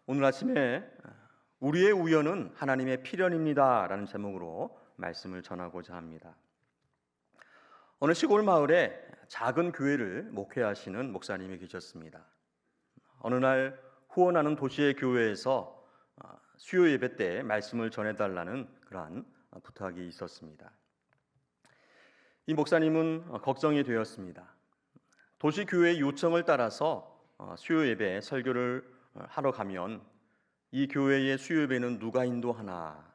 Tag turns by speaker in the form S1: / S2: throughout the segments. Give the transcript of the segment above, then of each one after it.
S1: 오늘 아침에 우리의 우연은 하나님의 필연입니다 라는 제목으로 말씀을 전하고자 합니다. 어느 시골 마을에 작은 교회를 목회하시는 목사님이 계셨습니다. 어느 날 후원하는 도시의 교회에서 수요 예배 때 말씀을 전해달라는 그러한 부탁이 있었습니다. 이 목사님은 걱정이 되었습니다. 도시 교회의 요청을 따라서 수요 예배 설교를 하러 가면 이 교회의 수요 예배는 누가 인도하나,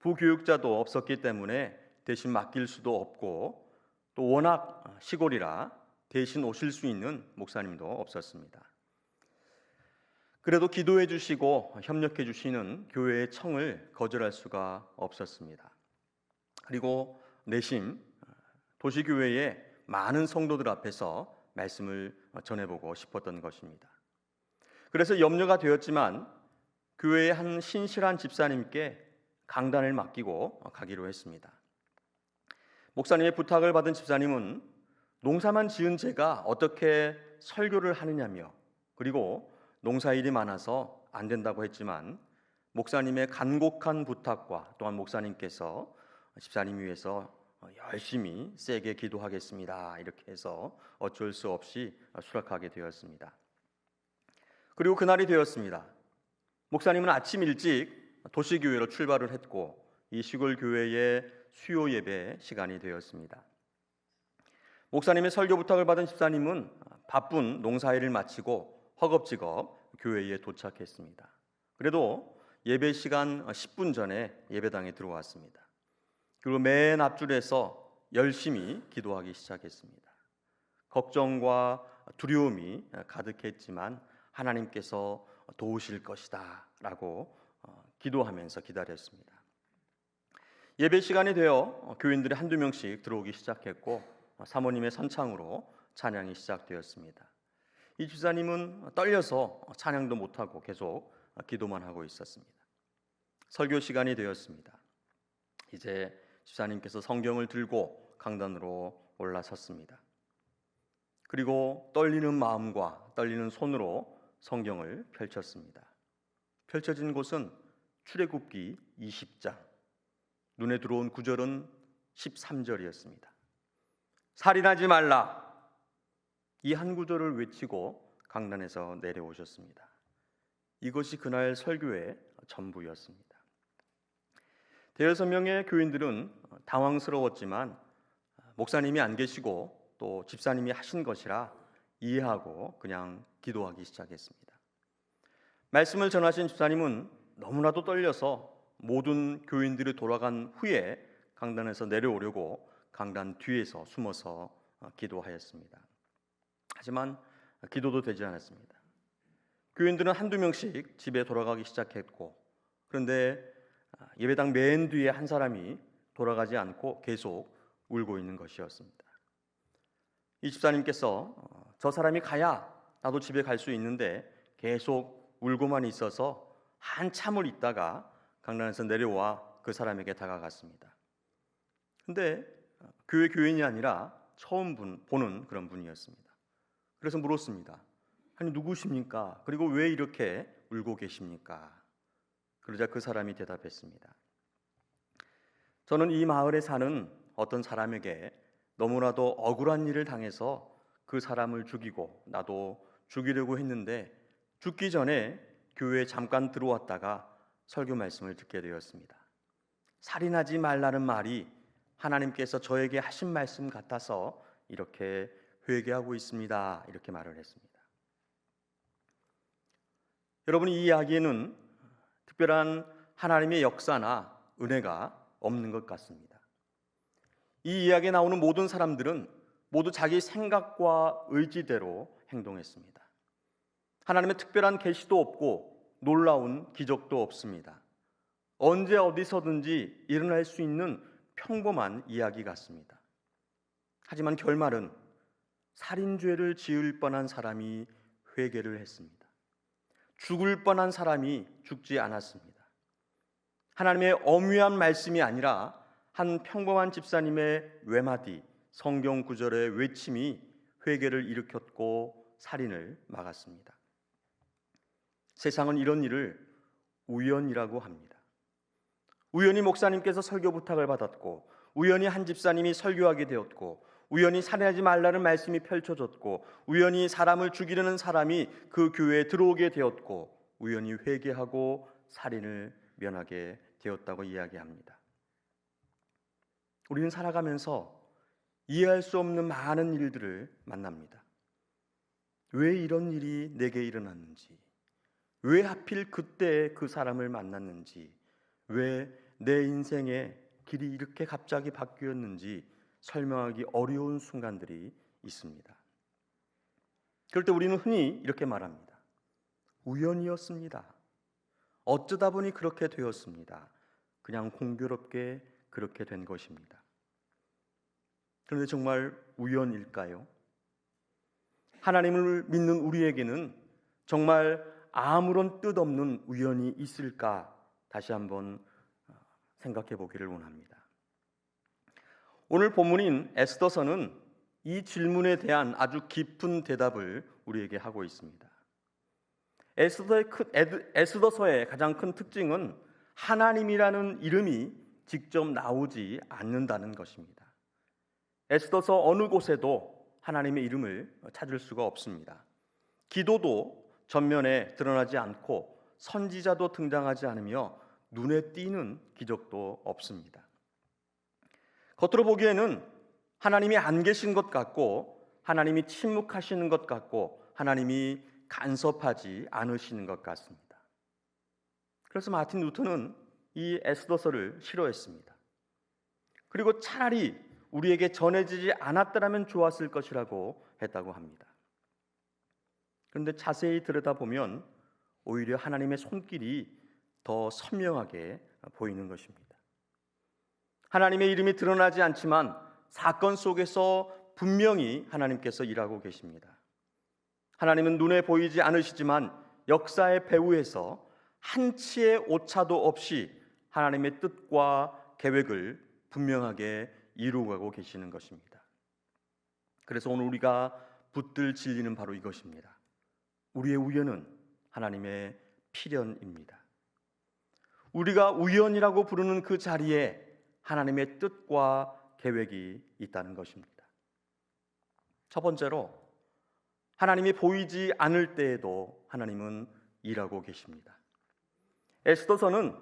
S1: 부교육자도 없었기 때문에 대신 맡길 수도 없고 또 워낙 시골이라 대신 오실 수 있는 목사님도 없었습니다. 그래도 기도해 주시고 협력해 주시는 교회의 청을 거절할 수가 없었습니다. 그리고 내심 도시교회의 많은 성도들 앞에서 말씀을 전해보고 싶었던 것입니다. 그래서 염려가 되었지만 교회의 한 신실한 집사님께 강단을 맡기고 가기로 했습니다. 목사님의 부탁을 받은 집사님은 농사만 지은 제가 어떻게 설교를 하느냐며, 그리고 농사일이 많아서 안 된다고 했지만 목사님의 간곡한 부탁과 또한 목사님께서 집사님 위해서 열심히 세게 기도하겠습니다 이렇게 해서 어쩔 수 없이 수락하게 되었습니다. 그리고 그날이 되었습니다. 목사님은 아침 일찍 도시교회로 출발을 했고 이 시골 교회의 수요 예배 시간이 되었습니다. 목사님의 설교 부탁을 받은 집사님은 바쁜 농사일을 마치고 허겁지겁 교회에 도착했습니다. 그래도 예배 시간 10분 전에 예배당에 들어왔습니다. 그리고 맨 앞줄에서 열심히 기도하기 시작했습니다. 걱정과 두려움이 가득했지만 하나님께서 도우실 것이다 라고 기도하면서 기다렸습니다. 예배 시간이 되어 교인들이 한두 명씩 들어오기 시작했고 사모님의 선창으로 찬양이 시작되었습니다. 이 집사님은 떨려서 찬양도 못하고 계속 기도만 하고 있었습니다. 설교 시간이 되었습니다. 이제 집사님께서 성경을 들고 강단으로 올라섰습니다. 그리고 떨리는 마음과 떨리는 손으로 성경을 펼쳤습니다. 펼쳐진 곳은 출애굽기 20장, 눈에 들어온 구절은 13절이었습니다. 살인하지 말라, 이 한 구절을 외치고 강단에서 내려오셨습니다. 이것이 그날 설교의 전부였습니다. 대여섯 명의 교인들은 당황스러웠지만 목사님이 안 계시고 또 집사님이 하신 것이라 이해하고 그냥 기도하기 시작했습니다. 말씀을 전하신 집사님은 너무나도 떨려서 모든 교인들이 돌아간 후에 강단에서 내려오려고 강단 뒤에서 숨어서 기도하였습니다. 하지만 기도도 되지 않았습니다. 교인들은 한두 명씩 집에 돌아가기 시작했고, 그런데 예배당 맨 뒤에 한 사람이 돌아가지 않고 계속 울고 있는 것이었습니다. 이 집사님께서 저 사람이 가야 나도 집에 갈 수 있는데 계속 울고만 있어서 한참을 있다가 강단에서 내려와 그 사람에게 다가갔습니다. 근데 교회 교인이 아니라 처음 보는 그런 분이었습니다. 그래서 물었습니다. 아니 누구십니까? 그리고 왜 이렇게 울고 계십니까? 그러자 그 사람이 대답했습니다. 저는 이 마을에 사는 어떤 사람에게 너무나도 억울한 일을 당해서 그 사람을 죽이고 나도 죽이려고 했는데 죽기 전에 교회에 잠깐 들어왔다가 설교 말씀을 듣게 되었습니다. 살인하지 말라는 말이 하나님께서 저에게 하신 말씀 같아서 이렇게 회개하고 있습니다. 이렇게 말을 했습니다. 여러분, 이 이야기에는 특별한 하나님의 역사나 은혜가 없는 것 같습니다. 이 이야기에 나오는 모든 사람들은 모두 자기 생각과 의지대로 행동했습니다. 하나님의 특별한 계시도 없고 놀라운 기적도 없습니다. 언제 어디서든지 일어날 수 있는 평범한 이야기 같습니다. 하지만 결말은 살인죄를 지을 뻔한 사람이 회개를 했습니다. 죽을 뻔한 사람이 죽지 않았습니다. 하나님의 엄위한 말씀이 아니라 한 평범한 집사님의 외마디 성경 구절의 외침이 회개를 일으켰고 살인을 막았습니다. 세상은 이런 일을 우연이라고 합니다. 우연히 목사님께서 설교 부탁을 받았고, 우연히 한 집사님이 설교하게 되었고, 우연히 살인하지 말라는 말씀이 펼쳐졌고, 우연히 사람을 죽이려는 사람이 그 교회에 들어오게 되었고, 우연히 회개하고 살인을 면하게 되었다고 이야기합니다. 우리는 살아가면서 이해할 수 없는 많은 일들을 만납니다. 왜 이런 일이 내게 일어났는지, 왜 하필 그때 그 사람을 만났는지, 왜 내 인생의 길이 이렇게 갑자기 바뀌었는지 설명하기 어려운 순간들이 있습니다. 그럴 때 우리는 흔히 이렇게 말합니다. 우연이었습니다. 어쩌다 보니 그렇게 되었습니다. 그냥 공교롭게 그렇게 된 것입니다. 그런데 정말 우연일까요? 하나님을 믿는 우리에게는 정말 아무런 뜻 없는 우연이 있을까? 다시 한번 생각해 보기를 원합니다. 오늘 본문인 에스더서는 이 질문에 대한 아주 깊은 대답을 우리에게 하고 있습니다. 에스더서의 가장 큰 특징은 하나님이라는 이름이 직접 나오지 않는다는 것입니다. 에스더서 어느 곳에도 하나님의 이름을 찾을 수가 없습니다. 기도도 전면에 드러나지 않고 선지자도 등장하지 않으며 눈에 띄는 기적도 없습니다. 겉으로 보기에는 하나님이 안 계신 것 같고, 하나님이 침묵하시는 것 같고, 하나님이 간섭하지 않으시는 것 같습니다. 그래서 마틴 루터는 이 에스더서를 싫어했습니다. 그리고 차라리 우리에게 전해지지 않았더라면 좋았을 것이라고 했다고 합니다. 그런데 자세히 들여다보면 오히려 하나님의 손길이 더 선명하게 보이는 것입니다. 하나님의 이름이 드러나지 않지만 사건 속에서 분명히 하나님께서 일하고 계십니다. 하나님은 눈에 보이지 않으시지만 역사의 배후에서 한치의 오차도 없이 하나님의 뜻과 계획을 분명하게 이루어가고 계시는 것입니다. 그래서 오늘 우리가 붙들 진리는 바로 이것입니다. 우리의 우연은 하나님의 필연입니다. 우리가 우연이라고 부르는 그 자리에 하나님의 뜻과 계획이 있다는 것입니다. 첫 번째로, 하나님이 보이지 않을 때에도 하나님은 일하고 계십니다. 에스더서는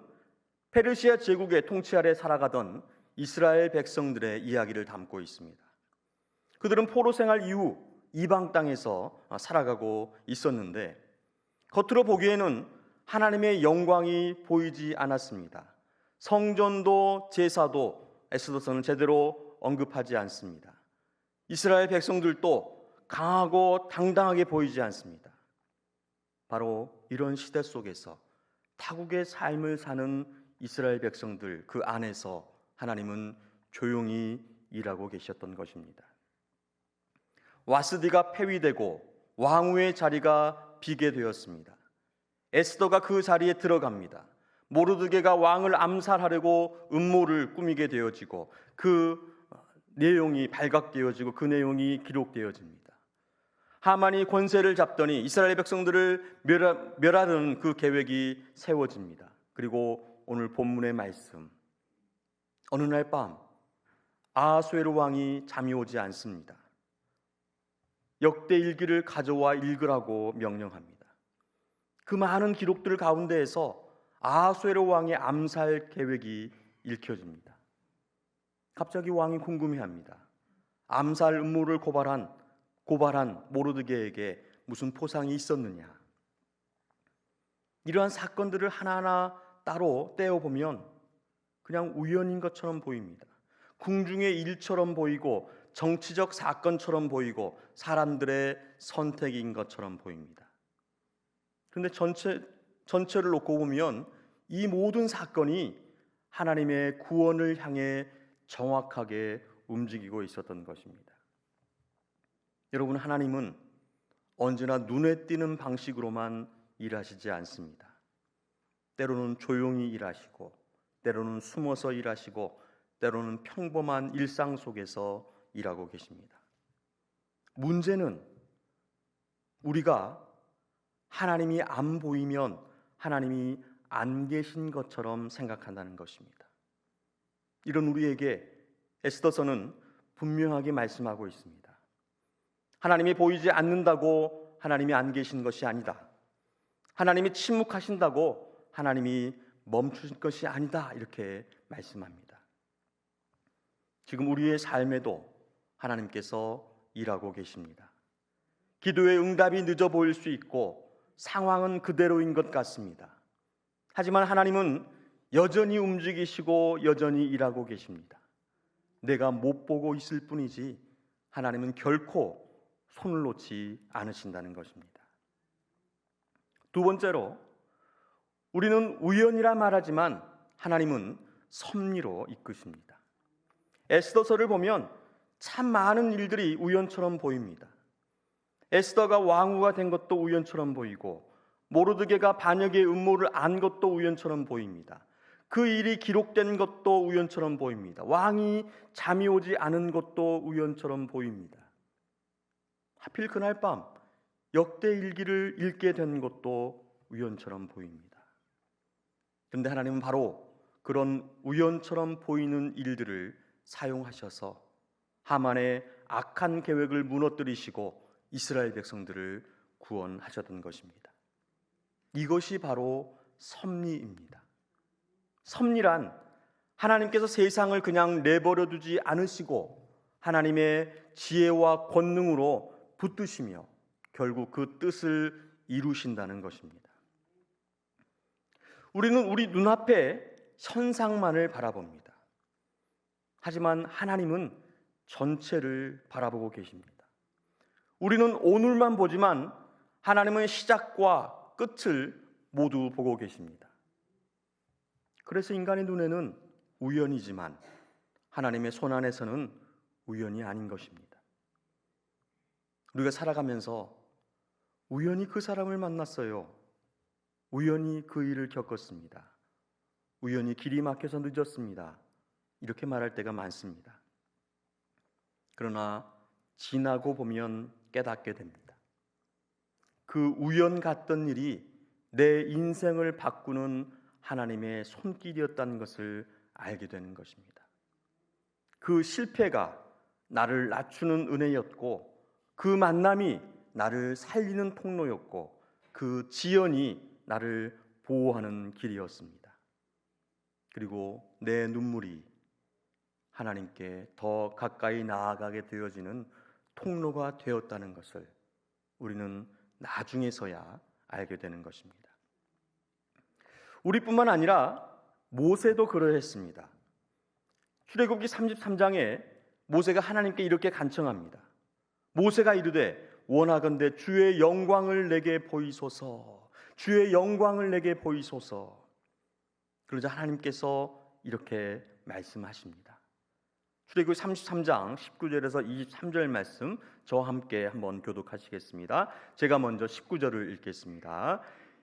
S1: 페르시아 제국의 통치 아래 살아가던 이스라엘 백성들의 이야기를 담고 있습니다. 그들은 포로 생활 이후 이방 땅에서 살아가고 있었는데 겉으로 보기에는 하나님의 영광이 보이지 않았습니다. 성전도 제사도 에스더서는 제대로 언급하지 않습니다. 이스라엘 백성들도 강하고 당당하게 보이지 않습니다. 바로 이런 시대 속에서 타국의 삶을 사는 이스라엘 백성들, 그 안에서 하나님은 조용히 일하고 계셨던 것입니다. 와스디가 폐위되고 왕후의 자리가 비게 되었습니다. 에스더가 그 자리에 들어갑니다. 모르드게가 왕을 암살하려고 음모를 꾸미게 되어지고 그 내용이 발각되어지고 그 내용이 기록되어집니다. 하만이 권세를 잡더니 이스라엘 백성들을 멸하려는 그 계획이 세워집니다. 그리고 오늘 본문의 말씀, 어느 날 밤 아하수에로 왕이 잠이 오지 않습니다. 역대일기를 가져와 읽으라고 명령합니다. 그 많은 기록들 가운데에서 아하수에로 왕의 암살 계획이 읽혀집니다. 갑자기 왕이 궁금해합니다. 암살 음모를 고발한 모르드게에게 무슨 포상이 있었느냐. 이러한 사건들을 하나하나 따로 떼어보면 그냥 우연인 것처럼 보입니다. 궁중의 일처럼 보이고 정치적 사건처럼 보이고 사람들의 선택인 것처럼 보입니다. 그런데 전체를 놓고 보면 이 모든 사건이 하나님의 구원을 향해 정확하게 움직이고 있었던 것입니다. 여러분, 하나님은 언제나 눈에 띄는 방식으로만 일하시지 않습니다. 때로는 조용히 일하시고, 때로는 숨어서 일하시고, 때로는 평범한 일상 속에서 일하고 계십니다. 문제는 우리가 하나님이 안 보이면 하나님이 안 계신 것처럼 생각한다는 것입니다. 이런 우리에게 에스더서는 분명하게 말씀하고 있습니다. 하나님이 보이지 않는다고 하나님이 안 계신 것이 아니다. 하나님이 침묵하신다고 하나님이 멈추신 것이 아니다. 이렇게 말씀합니다. 지금 우리의 삶에도 하나님께서 일하고 계십니다. 기도의 응답이 늦어 보일 수 있고 상황은 그대로인 것 같습니다. 하지만 하나님은 여전히 움직이시고 여전히 일하고 계십니다. 내가 못 보고 있을 뿐이지 하나님은 결코 손을 놓지 않으신다는 것입니다. 두 번째로, 우리는 우연이라 말하지만 하나님은 섭리로 이끄십니다. 에스더서를 보면 참 많은 일들이 우연처럼 보입니다. 에스더가 왕후가 된 것도 우연처럼 보이고 모르드게가 반역의 음모를 안 것도 우연처럼 보입니다. 그 일이 기록된 것도 우연처럼 보입니다. 왕이 잠이 오지 않은 것도 우연처럼 보입니다. 하필 그날 밤 역대일기를 읽게 된 것도 우연처럼 보입니다. 그런데 하나님은 바로 그런 우연처럼 보이는 일들을 사용하셔서 하만의 악한 계획을 무너뜨리시고 이스라엘 백성들을 구원하셨던 것입니다. 이것이 바로 섭리입니다. 섭리란 하나님께서 세상을 그냥 내버려 두지 않으시고 하나님의 지혜와 권능으로 붙드시며 결국 그 뜻을 이루신다는 것입니다. 우리는 우리 눈앞에 현상만을 바라봅니다. 하지만 하나님은 전체를 바라보고 계십니다. 우리는 오늘만 보지만 하나님은 시작과 끝을 모두 보고 계십니다. 그래서 인간의 눈에는 우연이지만 하나님의 손 안에서는 우연이 아닌 것입니다. 우리가 살아가면서 우연히 그 사람을 만났어요. 우연히 그 일을 겪었습니다. 우연히 길이 막혀서 늦었습니다. 이렇게 말할 때가 많습니다. 그러나 지나고 보면 깨닫게 됩니다. 그 우연 같던 일이 내 인생을 바꾸는 하나님의 손길이었다는 것을 알게 되는 것입니다. 그 실패가 나를 낮추는 은혜였고 그 만남이 나를 살리는 통로였고 그 지연이 나를 보호하는 길이었습니다. 그리고 내 눈물이 하나님께 더 가까이 나아가게 되어지는 통로가 되었다는 것을 우리는 나중에서야 알게 되는 것입니다. 우리뿐만 아니라 모세도 그러했습니다. 출애굽기 33장에 모세가 하나님께 이렇게 간청합니다. 모세가 이르되 원하건대 주의 영광을 내게 보이소서, 주의 영광을 내게 보이소서. 그러자 하나님께서 이렇게 말씀하십니다. 출애굽기 33장 19절에서 23절 말씀 저와 함께 한번 교독하시겠습니다. 제가 먼저 19절을 읽겠습니다.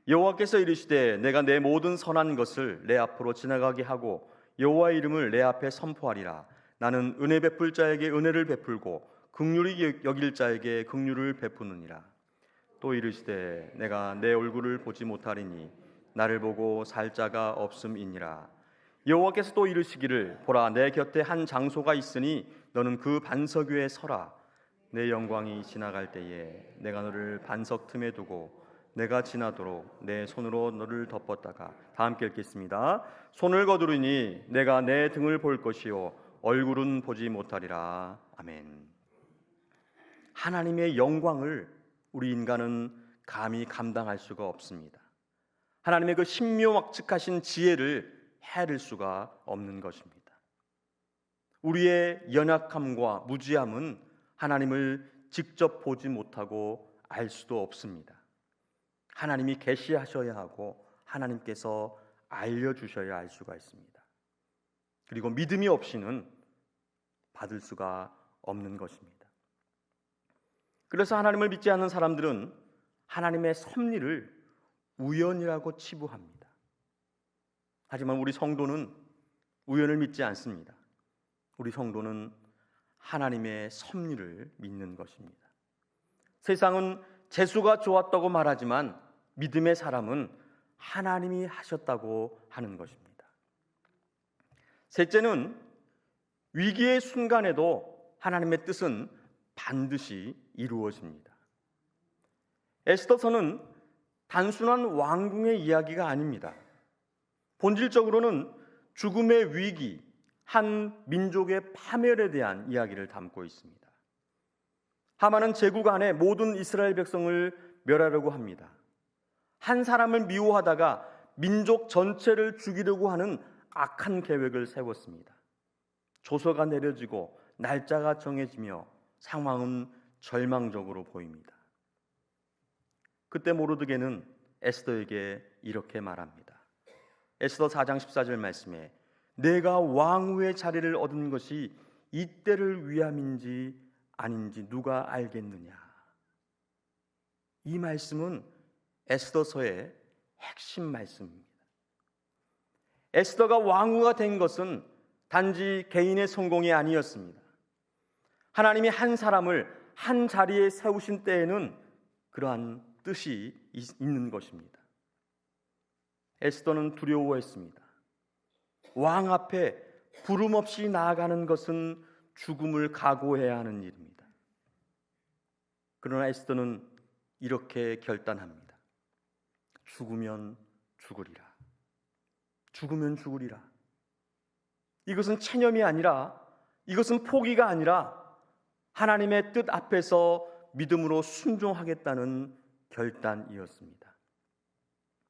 S1: 여호와께서 이르시되 내가 내 모든 선한 것을 내 앞으로 지나가게 하고 여호와의 이름을 내 앞에 선포하리라. 나는 은혜 베풀 자에게 은혜를 베풀고 긍휼히 여길 자에게 긍휼을 베푸느니라. 또 이르시되 내가 내 얼굴을 보지 못하리니 나를 보고 살 자가 없음이니라. 여호와께서 또 이르시기를 보라 내 곁에 한 장소가 있으니 너는 그 반석 위에 서라. 내 영광이 지나갈 때에 내가 너를 반석 틈에 두고 내가 지나도록 내 손으로 너를 덮었다가, 다 함께 읽겠습니다. 손을 거두리니 내가 내 등을 볼 것이요 얼굴은 보지 못하리라. 아멘. 하나님의 영광을 우리 인간은 감히 감당할 수가 없습니다. 하나님의 그 신묘막측하신 지혜를 헤아릴 수가 없는 것입니다. 우리의 연약함과 무지함은 하나님을 직접 보지 못하고 알 수도 없습니다. 하나님이 계시하셔야 하고 하나님께서 알려주셔야 알 수가 있습니다. 그리고 믿음이 없이는 받을 수가 없는 것입니다. 그래서 하나님을 믿지 않는 사람들은 하나님의 섭리를 우연이라고 치부합니다. 하지만 우리 성도는 우연을 믿지 않습니다. 우리 성도는 하나님의 섭리를 믿는 것입니다. 세상은 재수가 좋았다고 말하지만 믿음의 사람은 하나님이 하셨다고 하는 것입니다. 셋째는 위기의 순간에도 하나님의 뜻은 반드시 이루어집니다. 에스더서는 단순한 왕궁의 이야기가 아닙니다. 본질적으로는 죽음의 위기, 한 민족의 파멸에 대한 이야기를 담고 있습니다. 하만은 제국 안에 모든 이스라엘 백성을 멸하려고 합니다. 한 사람을 미워하다가 민족 전체를 죽이려고 하는 악한 계획을 세웠습니다. 조서가 내려지고 날짜가 정해지며 상황은 절망적으로 보입니다. 그때 모르드게는 에스더에게 이렇게 말합니다. 에스더 4장 14절 말씀에 내가 왕후의 자리를 얻은 것이 이때를 위함인지 아닌지 누가 알겠느냐. 이 말씀은 에스더서의 핵심 말씀입니다. 에스더가 왕후가 된 것은 단지 개인의 성공이 아니었습니다. 하나님이 한 사람을 한 자리에 세우신 때에는 그러한 뜻이 있는 것입니다. 에스더는 두려워했습니다. 왕 앞에 부름 없이 나아가는 것은 죽음을 각오해야 하는 일입니다. 그러나 에스더는 이렇게 결단합니다. 죽으면 죽으리라. 죽으면 죽으리라. 이것은 체념이 아니라, 이것은 포기가 아니라 하나님의 뜻 앞에서 믿음으로 순종하겠다는 결단이었습니다.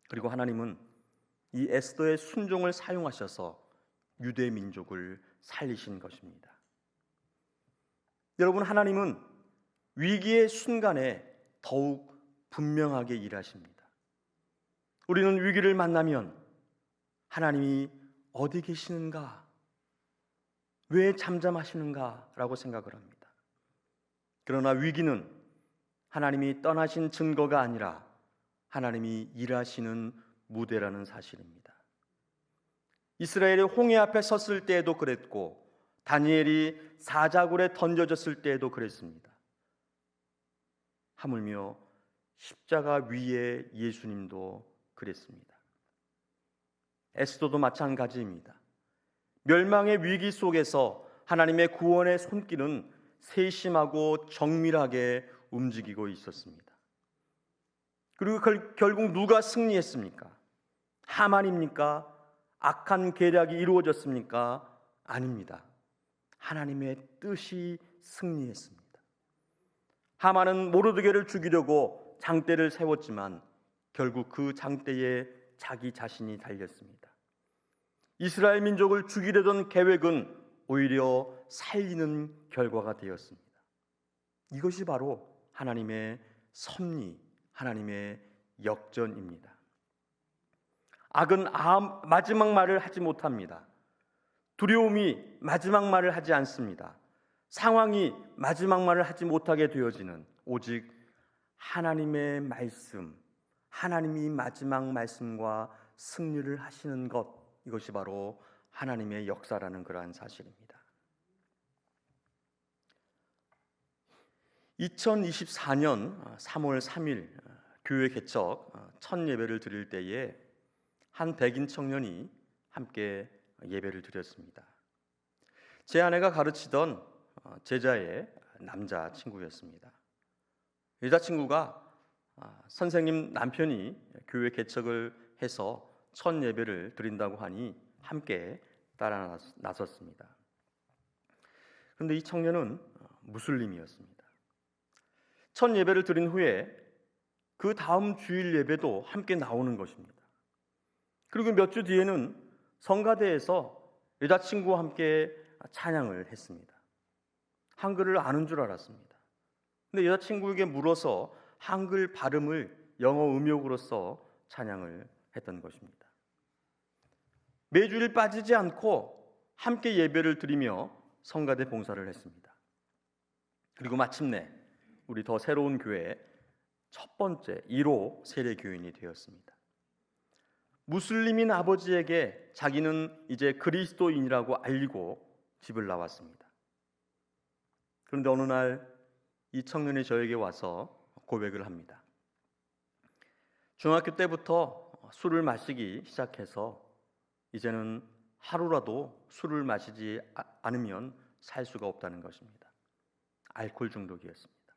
S1: 그리고 하나님은 이 에스더의 순종을 사용하셔서 유대 민족을 살리신 것입니다. 여러분, 하나님은 위기의 순간에 더욱 분명하게 일하십니다. 우리는 위기를 만나면 하나님이 어디 계시는가? 왜 잠잠하시는가? 라고 생각을 합니다. 그러나 위기는 하나님이 떠나신 증거가 아니라 하나님이 일하시는 무대라는 사실입니다. 이스라엘이 홍해 앞에 섰을 때에도 그랬고 다니엘이 사자굴에 던져졌을 때에도 그랬습니다. 하물며 십자가 위에 예수님도 그랬습니다. 에스더도 마찬가지입니다. 멸망의 위기 속에서 하나님의 구원의 손길은 세심하고 정밀하게 움직이고 있었습니다. 그리고 결국 누가 승리했습니까? 하만입니까? 악한 계략이 이루어졌습니까? 아닙니다. 하나님의 뜻이 승리했습니다. 하만은 모르드게를 죽이려고 장대를 세웠지만 결국 그 장대에 자기 자신이 달렸습니다. 이스라엘 민족을 죽이려던 계획은 오히려 살리는 결과가 되었습니다. 이것이 바로 하나님의 섭리, 하나님의 역전입니다. 악은 마지막 말을 하지 못합니다. 두려움이 마지막 말을 하지 않습니다. 상황이 마지막 말을 하지 못하게 되어지는 오직 하나님의 말씀, 하나님이 마지막 말씀과 승리를 하시는 것, 이것이 바로 하나님의 역사라는 그러한 사실입니다. 2024년 3월 3일 교회 개척 첫 예배를 드릴 때에 한 백인 청년이 함께 예배를 드렸습니다. 제 아내가 가르치던 제자의 남자 친구였습니다. 여자친구가 선생님 남편이 교회 개척을 해서 첫 예배를 드린다고 하니 함께 따라 나섰습니다. 그런데 이 청년은 무슬림이었습니다. 첫 예배를 드린 후에 그 다음 주일 예배도 함께 나오는 것입니다. 그리고 몇 주 뒤에는 성가대에서 여자친구와 함께 찬양을 했습니다. 한글을 아는 줄 알았습니다. 근데 여자친구에게 물어서 한글 발음을 영어 음역으로써 찬양을 했던 것입니다. 매주일 빠지지 않고 함께 예배를 드리며 성가대 봉사를 했습니다. 그리고 마침내 우리 더 새로운 교회 첫 번째 1호 세례 교인이 되었습니다. 무슬림인 아버지에게 자기는 이제 그리스도인이라고 알리고 집을 나왔습니다. 그런데 어느 날 이 청년이 저에게 와서 고백을 합니다. 중학교 때부터 술을 마시기 시작해서 이제는 하루라도 술을 마시지 않으면 살 수가 없다는 것입니다. 알코올 중독이었습니다.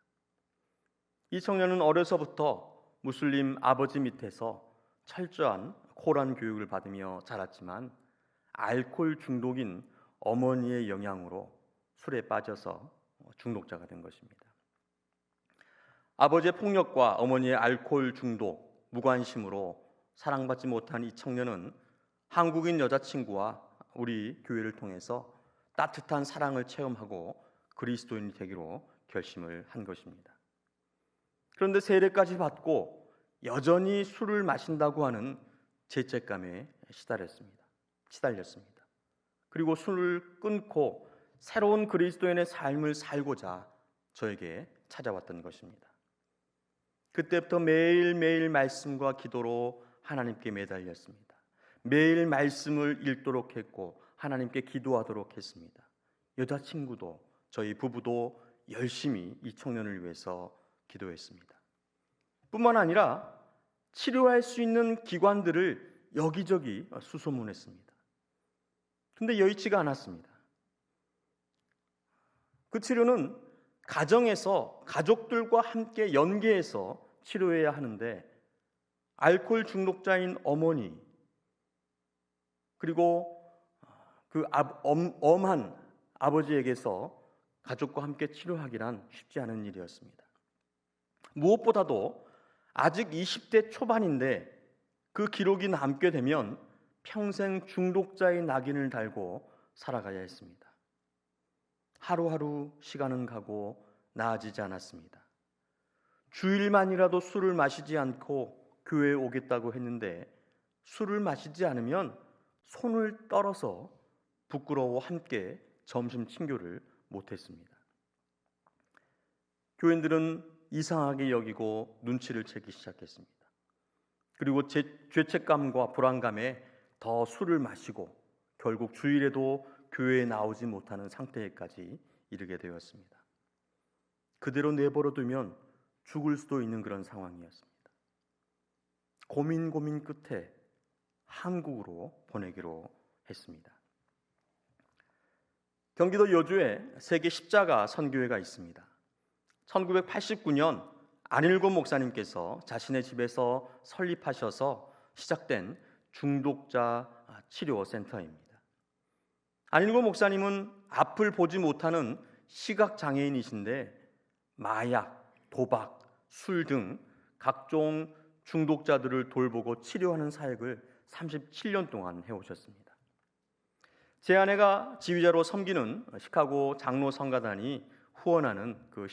S1: 이 청년은 어려서부터 무슬림 아버지 밑에서 철저한 코란 교육을 받으며 자랐지만 알코올 중독인 어머니의 영향으로 술에 빠져서 중독자가 된 것입니다. 아버지의 폭력과 어머니의 알코올 중독, 무관심으로 사랑받지 못한 이 청년은 한국인 여자친구와 우리 교회를 통해서 따뜻한 사랑을 체험하고 그리스도인이 되기로 결심을 한 것입니다. 그런데 세례까지 받고 여전히 술을 마신다고 하는 죄책감에 시달렸습니다. 그리고 술을 끊고 새로운 그리스도인의 삶을 살고자 저에게 찾아왔던 것입니다. 그때부터 매일매일 말씀과 기도로 하나님께 매달렸습니다. 매일 말씀을 읽도록 했고 하나님께 기도하도록 했습니다. 여자친구도 저희 부부도 열심히 이 청년을 위해서 기도했습니다. 뿐만 아니라 치료할 수 있는 기관들을 여기저기 수소문했습니다. 그런데 여의치가 않았습니다. 그 치료는 가정에서 가족들과 함께 연계해서 치료해야 하는데 알코올 중독자인 어머니 그리고 그 엄한 아버지에게서 가족과 함께 치료하기란 쉽지 않은 일이었습니다. 무엇보다도 아직 20대 초반인데 그 기록이 남게 되면 평생 중독자의 낙인을 달고 살아가야 했습니다. 하루하루 시간은 가고 나아지지 않았습니다. 주일만이라도 술을 마시지 않고 교회에 오겠다고 했는데 술을 마시지 않으면 손을 떨어서 부끄러워 함께 점심 친교를 못했습니다. 교인들은 이상하게 여기고 눈치를 채기 시작했습니다. 그리고 죄책감과 불안감에 더 술을 마시고 결국 주일에도 교회에 나오지 못하는 상태에까지 이르게 되었습니다. 그대로 내버려 두면 죽을 수도 있는 그런 상황이었습니다. 고민 끝에 한국으로 보내기로 했습니다. 경기도 여주에 세계 십자가 선교회가 있습니다. 1989년 안일곤 목사님께서 자신의 집에서 설립하셔서 시작된 중독자 치료 센터입니다. 안일곤 목사님은 앞을 보지 못하는 시각 장애인이신데 마약, 도박, 술 등 각종 중독자들을 돌보고 치료하는 사역을 37년 동안 해오셨습니다. 제 아내가 지휘자로 섬기는 시카고 장로 성가단이 후원하는 그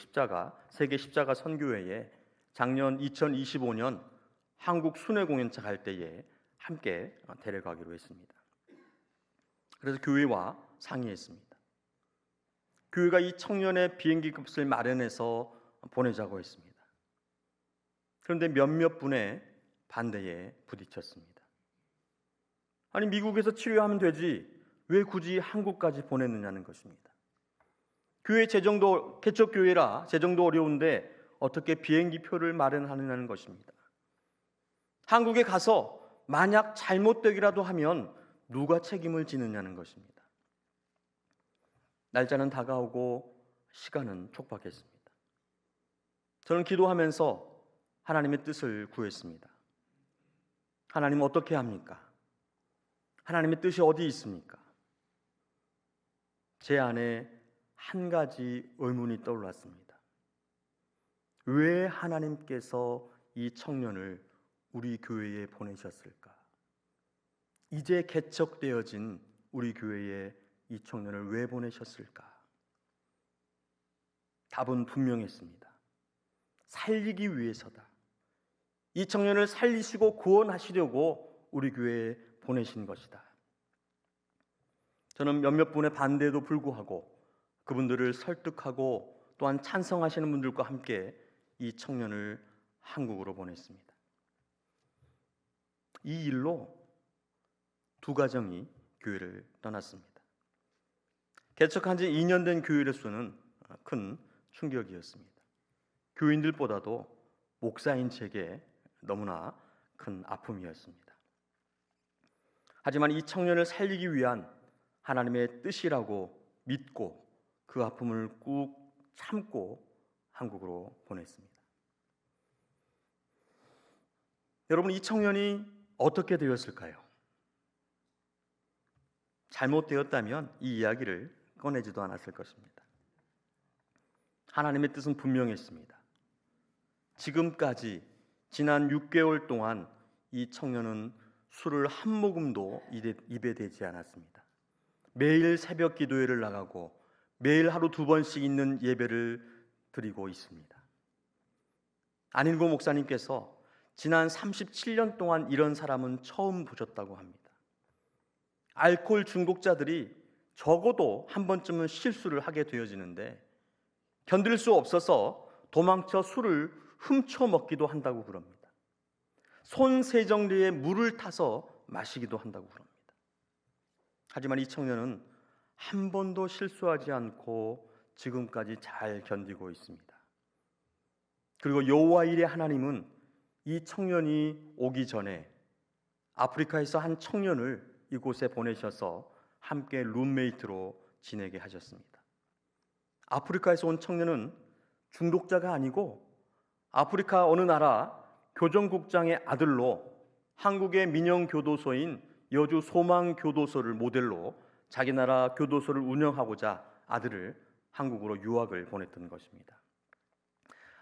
S1: 세계 십자가 선교회에 작년 2025년 한국 순회 공연차 갈 때에 함께 데려가기로 했습니다. 그래서 교회와 상의했습니다. 교회가 이 청년의 비행기 값을 마련해서 보내자고 했습니다. 그런데 몇몇 분의 반대에 부딪혔습니다. 아니 미국에서 치료하면 되지 왜 굳이 한국까지 보냈느냐는 것입니다. 교회 재정도 개척교회라 재정도 어려운데 어떻게 비행기 표를 마련하느냐는 것입니다. 한국에 가서 만약 잘못되기라도 하면 누가 책임을 지느냐는 것입니다. 날짜는 다가오고 시간은 촉박했습니다. 저는 기도하면서 하나님의 뜻을 구했습니다. 하나님 어떻게 합니까? 하나님의 뜻이 어디 있습니까? 제 안에 한 가지 의문이 떠올랐습니다. 왜 하나님께서 이 청년을 우리 교회에 보내셨을까? 이제 개척되어진 우리 교회에 이 청년을 왜 보내셨을까? 답은 분명했습니다. 살리기 위해서다. 이 청년을 살리시고 구원하시려고 우리 교회에 보내신 것이다. 저는 몇몇 분의 반대에도 불구하고 그분들을 설득하고 또한 찬성하시는 분들과 함께 이 청년을 한국으로 보냈습니다. 이 일로 두 가정이 교회를 떠났습니다. 개척한 지 2년 된 교회로서는 큰 충격이었습니다. 교인들보다도 목사인 제게 너무나 큰 아픔이었습니다. 하지만 이 청년을 살리기 위한 하나님의 뜻이라고 믿고 그 아픔을 꾹 참고 한국으로 보냈습니다. 여러분, 이 청년이 어떻게 되었을까요? 잘못되었다면 이 이야기를 꺼내지도 않았을 것입니다. 하나님의 뜻은 분명했습니다. 지금까지 지난 6개월 동안 이 청년은 술을 한 모금도 입에 대지 않았습니다. 매일 새벽 기도회를 나가고 매일 하루 2번씩 있는 예배를 드리고 있습니다. 안일고 목사님께서 지난 37년 동안 이런 사람은 처음 보셨다고 합니다. 알코올 중독자들이 적어도 한 번쯤은 실수를 하게 되어지는데 견딜 수 없어서 도망쳐 술을 훔쳐 먹기도 한다고 그럽니다. 손 세정리에 물을 타서 마시기도 한다고 그럽니다. 하지만 이 청년은 한 번도 실수하지 않고 지금까지 잘 견디고 있습니다. 그리고 여호와 일의 하나님은 이 청년이 오기 전에 아프리카에서 한 청년을 이곳에 보내셔서 함께 룸메이트로 지내게 하셨습니다. 아프리카에서 온 청년은 중독자가 아니고 아프리카 어느 나라 교정국장의 아들로 한국의 민영교도소인 여주 소망교도소를 모델로 자기 나라 교도소를 운영하고자 아들을 한국으로 유학을 보냈던 것입니다.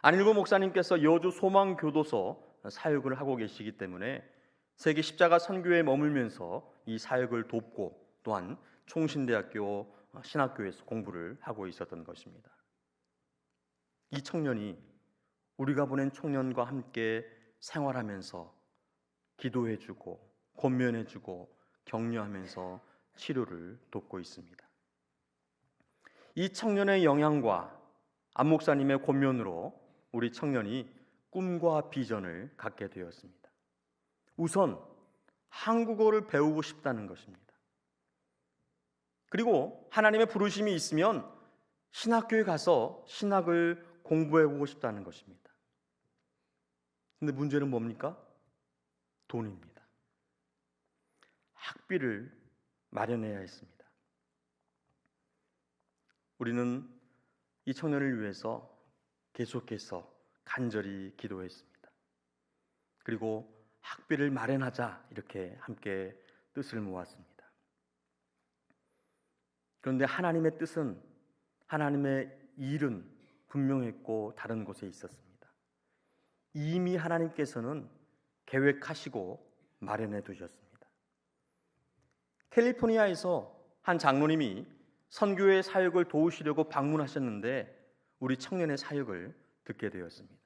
S1: 안일고 목사님께서 여주 소망교도소 사역을 하고 계시기 때문에 세계 십자가 선교에 머물면서 이 사역을 돕고 또한 총신대학교 신학교에서 공부를 하고 있었던 것입니다. 이 청년이 우리가 보낸 청년과 함께 생활하면서 기도해주고 권면해주고 격려하면서 치료를 돕고 있습니다. 이 청년의 영향과 안 목사님의 권면으로 우리 청년이 꿈과 비전을 갖게 되었습니다. 우선 한국어를 배우고 싶다는 것입니다. 그리고 하나님의 부르심이 있으면 신학교에 가서 신학을 공부해보고 싶다는 것입니다. 근데 문제는 뭡니까? 돈입니다. 학비를 마련해야 했습니다. 우리는 이 청년을 위해서 계속해서 간절히 기도했습니다. 그리고 학비를 마련하자 이렇게 함께 뜻을 모았습니다. 그런데 하나님의 뜻은, 하나님의 일은 분명했고 다른 곳에 있었습니다. 이미 하나님께서는 계획하시고 마련해 두셨습니다. 캘리포니아에서 한 장로님이 선교의 사역을 도우시려고 방문하셨는데 우리 청년의 사역을 듣게 되었습니다.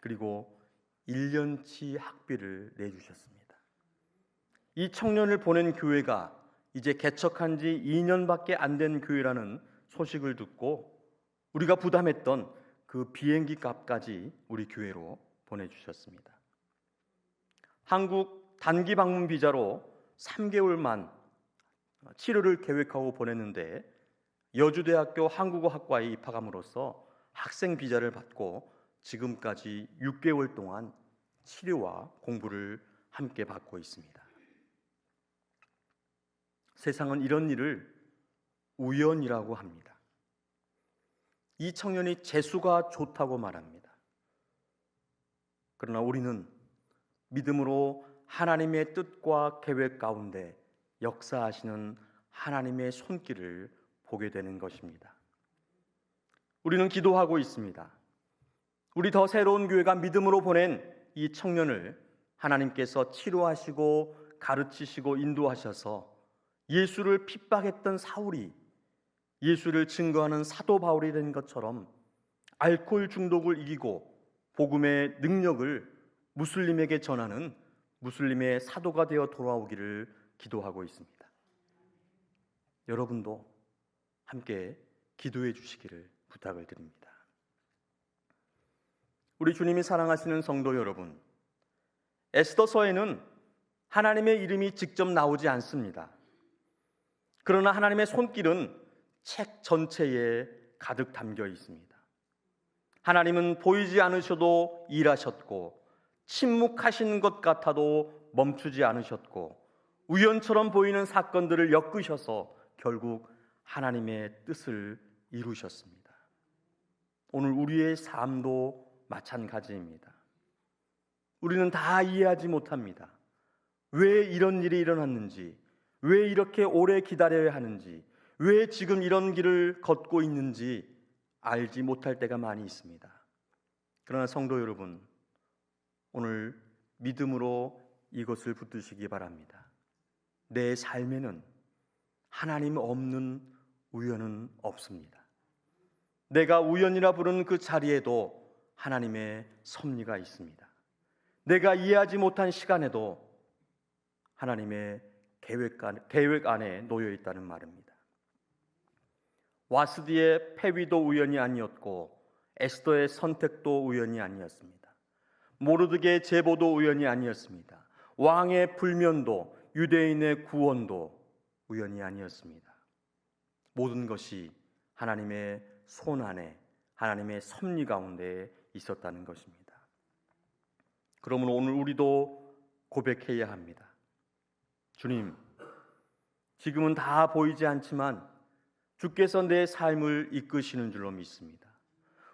S1: 그리고 1년치 학비를 내주셨습니다. 이 청년을 보낸 교회가 이제 개척한 지 2년밖에 안 된 교회라는 소식을 듣고 우리가 부담했던 그 비행기 값까지 우리 교회로 보내주셨습니다. 한국 단기 방문 비자로 3개월만 치료를 계획하고 보냈는데 여주대학교 한국어학과에 입학함으로써 학생 비자를 받고 지금까지 6개월 동안 치료와 공부를 함께 받고 있습니다. 세상은 이런 일을 우연이라고 합니다. 이 청년이 재수가 좋다고 말합니다. 그러나 우리는 믿음으로 하나님의 뜻과 계획 가운데 역사하시는 하나님의 손길을 보게 되는 것입니다. 우리는 기도하고 있습니다. 우리 더 새로운 교회가 믿음으로 보낸 이 청년을 하나님께서 치료하시고 가르치시고 인도하셔서 예수를 핍박했던 사울이 예수를 증거하는 사도 바울이 된 것처럼 알코올 중독을 이기고 복음의 능력을 무슬림에게 전하는 무슬림의 사도가 되어 돌아오기를 기도하고 있습니다. 여러분도 함께 기도해 주시기를 부탁을 드립니다. 우리 주님이 사랑하시는 성도 여러분, 에스더서에는 하나님의 이름이 직접 나오지 않습니다. 그러나 하나님의 손길은 책 전체에 가득 담겨 있습니다. 하나님은 보이지 않으셔도 일하셨고 침묵하신 것 같아도 멈추지 않으셨고 우연처럼 보이는 사건들을 엮으셔서 결국 하나님의 뜻을 이루셨습니다. 오늘 우리의 삶도 마찬가지입니다. 우리는 다 이해하지 못합니다. 왜 이런 일이 일어났는지, 왜 이렇게 오래 기다려야 하는지, 왜 지금 이런 길을 걷고 있는지 알지 못할 때가 많이 있습니다. 그러나 성도 여러분, 오늘 믿음으로 이것을 붙드시기 바랍니다. 내 삶에는 하나님 없는 우연은 없습니다. 내가 우연이라 부르는 그 자리에도 하나님의 섭리가 있습니다. 내가 이해하지 못한 시간에도 하나님의 계획 안에 놓여 있다는 말입니다. 와스디의 패위도 우연이 아니었고 에스더의 선택도 우연이 아니었습니다. 모르드게의 제보도 우연이 아니었습니다. 왕의 불면도 유대인의 구원도 우연이 아니었습니다. 모든 것이 하나님의 손 안에 하나님의 섭리 가운데 있었다는 것입니다. 그러므로 오늘 우리도 고백해야 합니다. 주님, 지금은 다 보이지 않지만 주께서 내 삶을 이끄시는 줄로 믿습니다.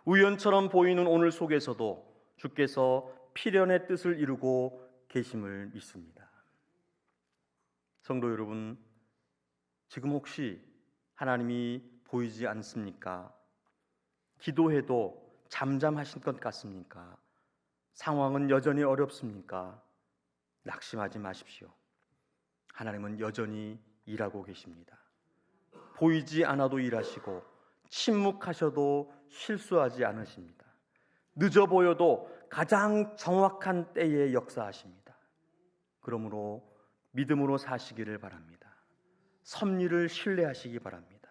S1: 우연처럼 보이는 오늘 속에서도 주께서 필연의 뜻을 이루고 계심을 믿습니다. 성도 여러분, 지금 혹시 하나님이 보이지 않습니까? 기도해도 잠잠하신 것 같습니까? 상황은 여전히 어렵습니까? 낙심하지 마십시오. 하나님은 여전히 일하고 계십니다. 보이지 않아도 일하시고 침묵하셔도 실수하지 않으십니다. 늦어 보여도 가장 정확한 때에 역사하십니다. 그러므로 믿음으로 사시기를 바랍니다. 섭리를 신뢰하시기 바랍니다.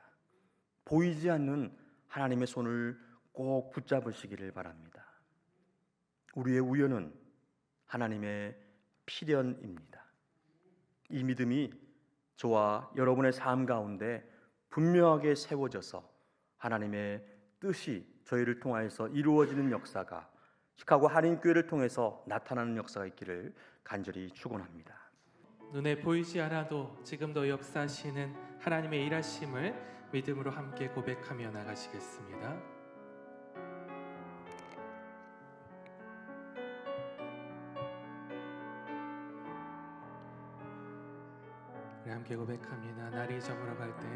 S1: 보이지 않는 하나님의 손을 꼭 붙잡으시기를 바랍니다. 우리의 우연은 하나님의 필연입니다. 이 믿음이 저와 여러분의 삶 가운데 분명하게 세워져서 하나님의 뜻이 저희를 통하여서 이루어지는 역사가 시카고 한인교회를 통해서 나타나는 역사가 있기를 간절히 축원합니다.
S2: 눈에 보이지 않아도 지금도 역사하시는 하나님의 일하심을 믿음으로 함께 고백하며 나가시겠습니다. 우리 함께 고백합니다. 날이 저물어 갈 때,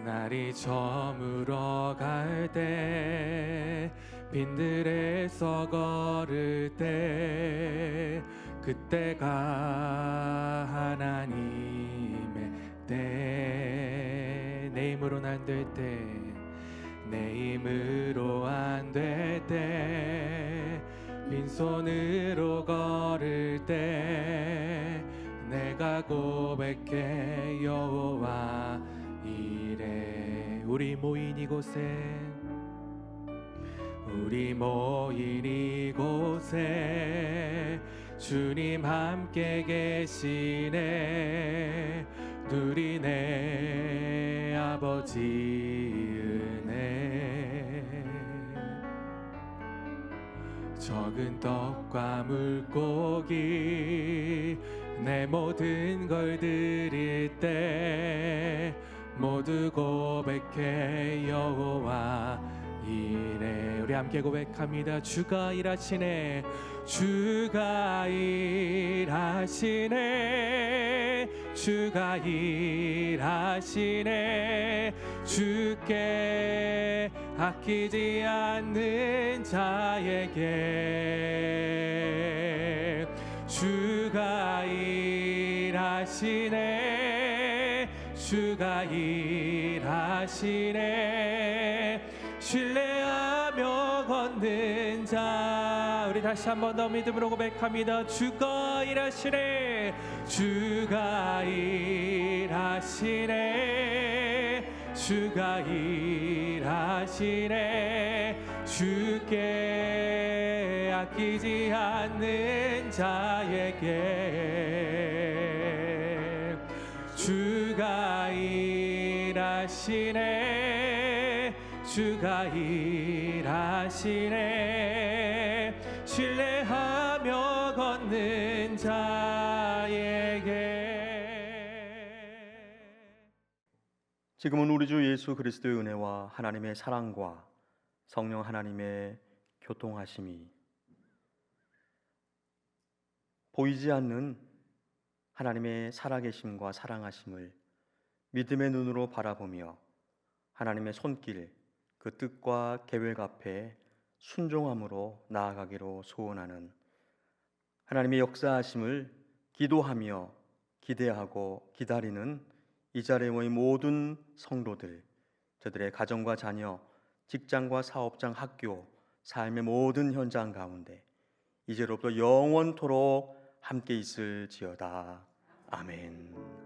S2: 날이 저물어 갈 때, 빈들에서 걸을 때, 그때가 하나님의 때. 내 힘으로는 안 될 때, 내 힘으로 안 될 때, 빈손으로 걸을 때, 내가 고백해 여호와 이래. 우리 모인 이곳에, 우리 모인 이곳에 주님 함께 계시네. 누리네 아버지 은혜. 적은 떡과 물고기 내 모든 걸 드릴 때 모두 고백해 여호와 이래. 우리 함께 고백합니다. 주가 일하시네. 주가 일하시네. 주가 일하시네. 주께 아끼지 않는 자에게 주가 일하시네. 주가 일하시네. 신뢰하며 걷는 자. 우리 다시 한 번 더 믿음으로 고백합니다. 주가 일하시네. 주가 일하시네. 주가 일하시네. 주께 아끼지 않는 자에게 주가 일하시네. 주가 일하시네. 신뢰하
S1: 지금은 우리 주 예수 그리스도의 은혜와 하나님의 사랑과 성령 하나님의 교통하심이 보이지 않는 하나님의 살아계심과 사랑하심을 믿음의 눈으로 바라보며 하나님의 손길, 그 뜻과 계획 앞에 순종함으로 나아가기로 소원하는 하나님의 역사하심을 기도하며 기대하고 기다리는 이 자리에 모인 모든 성도들, 저들의 가정과 자녀, 직장과 사업장, 학교, 삶의 모든 현장 가운데 이제로부터 영원토록 함께 있을지어다. 아멘.